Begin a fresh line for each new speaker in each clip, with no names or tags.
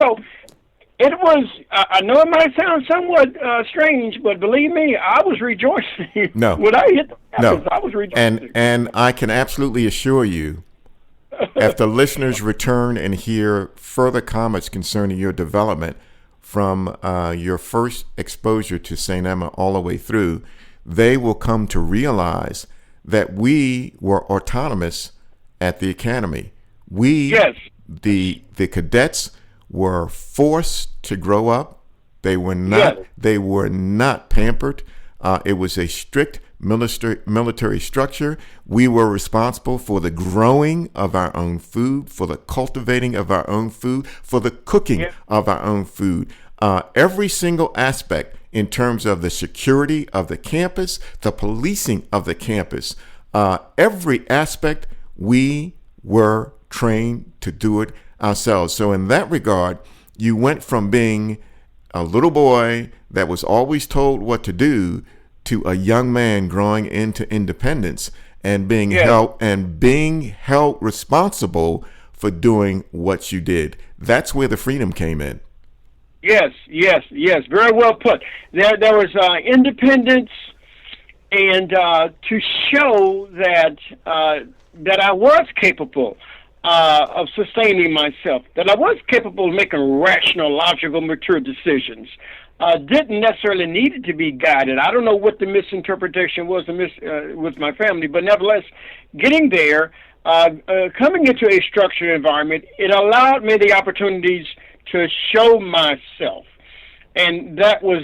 So it was, I know it might sound somewhat strange, but believe me, I was rejoicing.
No.
When I hit the campus,
No.
I was rejoicing.
And I can absolutely assure you, if the listeners return and hear further comments concerning your development from your first exposure to St. Emma all the way through, they will come to realize that we were autonomous at the academy. We,
Yes.
the cadets, were forced to grow up. They were not.
Yes.
They were not pampered. It was a strict military structure. We were responsible for the growing of our own food, for the cultivating of our own food, for the cooking of our own food. Every single aspect in terms of the security of the campus, the policing of the campus, every aspect, we were trained to do it ourselves. So in that regard, you went from being a little boy that was always told what to do to a young man growing into independence and being held responsible for doing what you did. That's where the freedom came in.
Yes. Very well put. There was independence, and to show that I was capable of sustaining myself, that I was capable of making rational, logical, mature decisions. Didn't necessarily need to be guided. I don't know what the misinterpretation was with my family, but nevertheless, getting there, coming into a structured environment, it allowed me the opportunities to show myself, and that was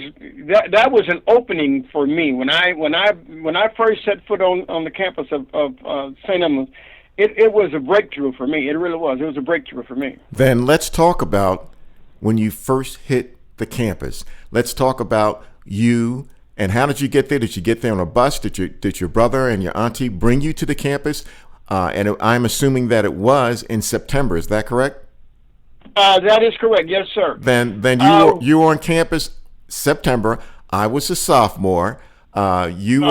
an opening for me when I first set foot on the campus of St. Emma's. It was a breakthrough for me. It really was. It was a breakthrough for me.
Then let's talk about when you first hit the campus. Let's talk about you and how did you get there? Did you get there on a bus? Did your brother and your auntie bring you to the campus? And I'm assuming that it was in September. Is that correct?
That is correct. Yes, sir.
Then you were on campus September. I was a sophomore. You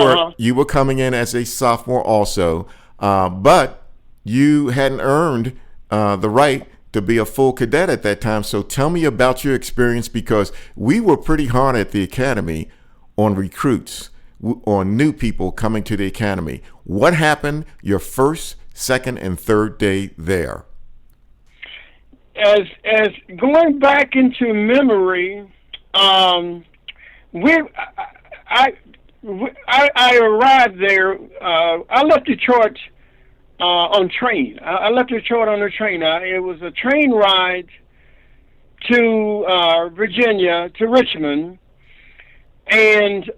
were coming in as a sophomore also, but you hadn't earned the right to be a full cadet at that time. So tell me about your experience, because we were pretty hard at the academy on recruits, on new people coming to the academy. What happened your first, second, and third day there?
As going back into memory, I arrived there. I left Detroit on train. I left Detroit on a train. It was a train ride to Virginia, to Richmond, and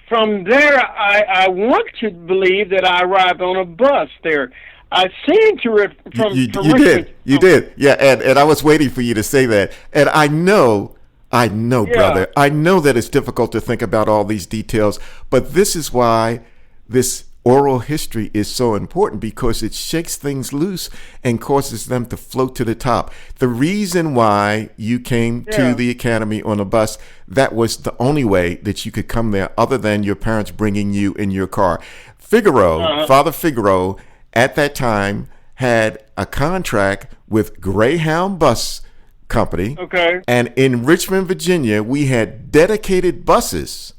from there I want to believe that I arrived on a bus there. I seem to
You did. Yeah, and I was waiting for you to say that. And I know, brother, I know that it's difficult to think about all these details, but this is why this oral history is so important, because it shakes things loose and causes them to float to the top. The reason why you came to the academy on a bus, that was the only way that you could come there, other than your parents bringing you in your car. Father Figaro, at that time, had a contract with Greyhound Bus Company. Okay. And in Richmond, Virginia, we had dedicated buses.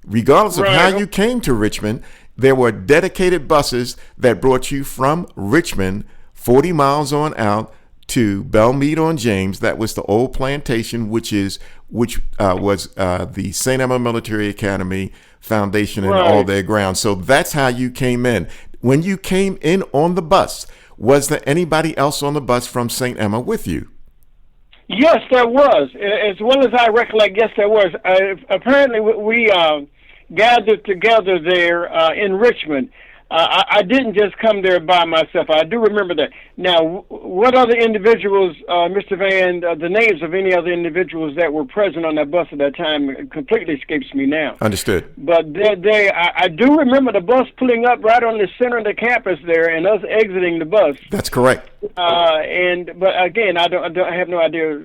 Regardless of how you came to Richmond, there were dedicated buses that brought you from Richmond 40 miles on out to Belmead on James. That was the old plantation, which was the St. Emma Military Academy Foundation and all their grounds. So that's how you came in. When you came in on the bus, was there anybody else on the bus from St. Emma with you?
Yes, there was. As well as I recollect, yes, there was. Apparently, we gathered together there in Richmond. I didn't just come there by myself. I do remember that. Now, what other individuals, Mr. Van, the names of any other individuals that were present on that bus at that time completely escapes me now.
Understood.
But I do remember the bus pulling up right on the center of the campus there, and us exiting the bus.
That's correct.
But again, I have no idea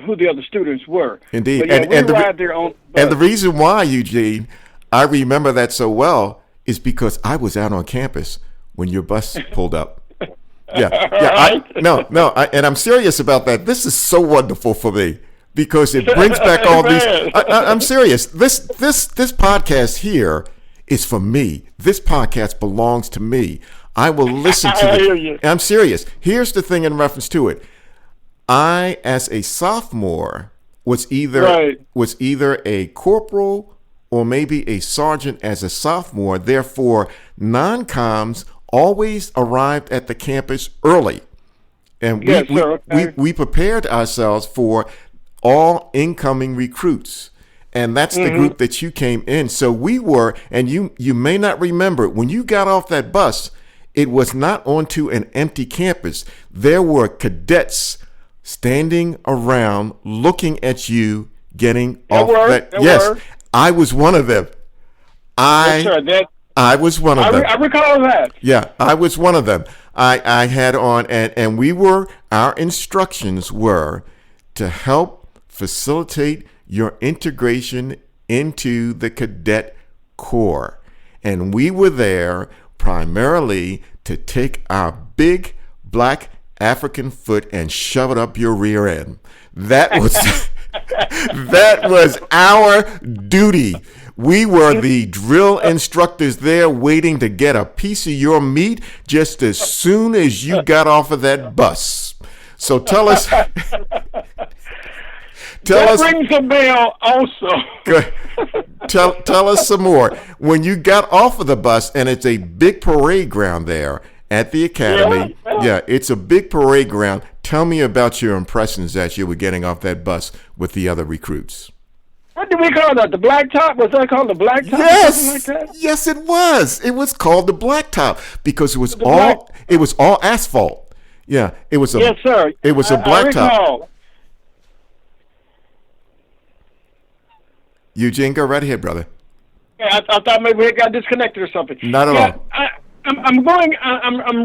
who the other students were.
Indeed.
But yeah, we arrived there on.
And the reason why, Eugene, I remember that so well, is because I was out on campus when your bus pulled up. Yeah, yeah. And I'm serious about that. This is so wonderful for me because it brings back all these. I'm serious. This podcast here is for me. This podcast belongs to me. I will listen to it. I'm serious. Here's the thing in reference to it. I, as a sophomore, was either a corporal or maybe a sergeant as a sophomore. Therefore, non-coms always arrived at the campus early. And we prepared ourselves for all incoming recruits. And that's the group that you came in. So we were, and you may not remember, when you got off that bus, it was not onto an empty campus. There were cadets standing around looking at you getting off that. Yes, I was one of them. I was one of them.
I recall that.
Yeah, I was one of them. I had on, and our instructions were to help facilitate your integration into the cadet corps. And we were there primarily to take our big black African foot and shove it up your rear end. That was that was our duty. We were the drill instructors there waiting to get a piece of your meat just as soon as you got off of that bus. So tell us.
That rings a bell also.
Tell us some more. When you got off of the bus, and it's a big parade ground there at the academy. Yeah, it's a big parade ground. Tell me about your impressions as you were getting off that bus with the other recruits.
What did we call that? The blacktop? Was that called the blacktop?
Yes, like that? Yes, it was. It was called the blacktop because it was all asphalt. Yeah, it was
yes, sir.
It was a blacktop. Eugene, go right ahead, brother.
Yeah, I thought maybe we got disconnected or something.
Not at all.
I'm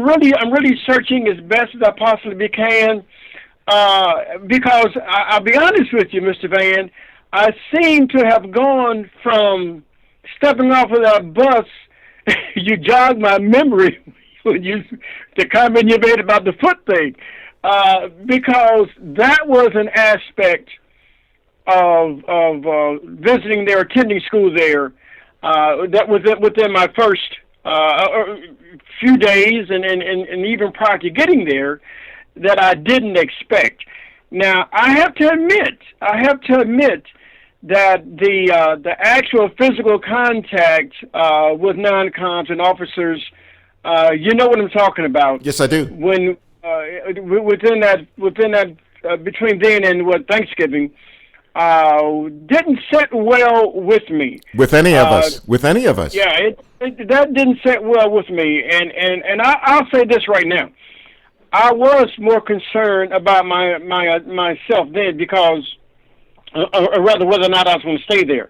really searching as best as I possibly can, because I'll be honest with you, Mr. Van, I seem to have gone from stepping off of that bus. You jogged my memory when the comment you made about the foot thing, because that was an aspect of visiting there, attending school there. That was within my first few days, and even prior to getting there, that I didn't expect. Now, I have to admit that the actual physical contact with non-coms and officers, you know what I'm talking about.
Yes, I do.
When within that between then and Thanksgiving, didn't sit well with me.
With any of us.
Yeah, that didn't sit well with me, and I'll say this right now. I was more concerned about myself then, because, or rather, whether or not I was going to stay there,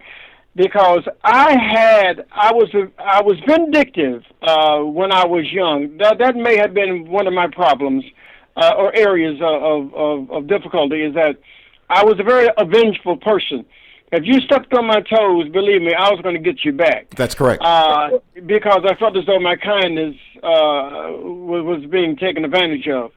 because I was vindictive when I was young. That may have been one of my problems or areas of difficulty, is that I was a very vengeful person. If you stepped on my toes, believe me, I was going to get you back.
That's correct.
Because I felt as though my kindness was being taken advantage of.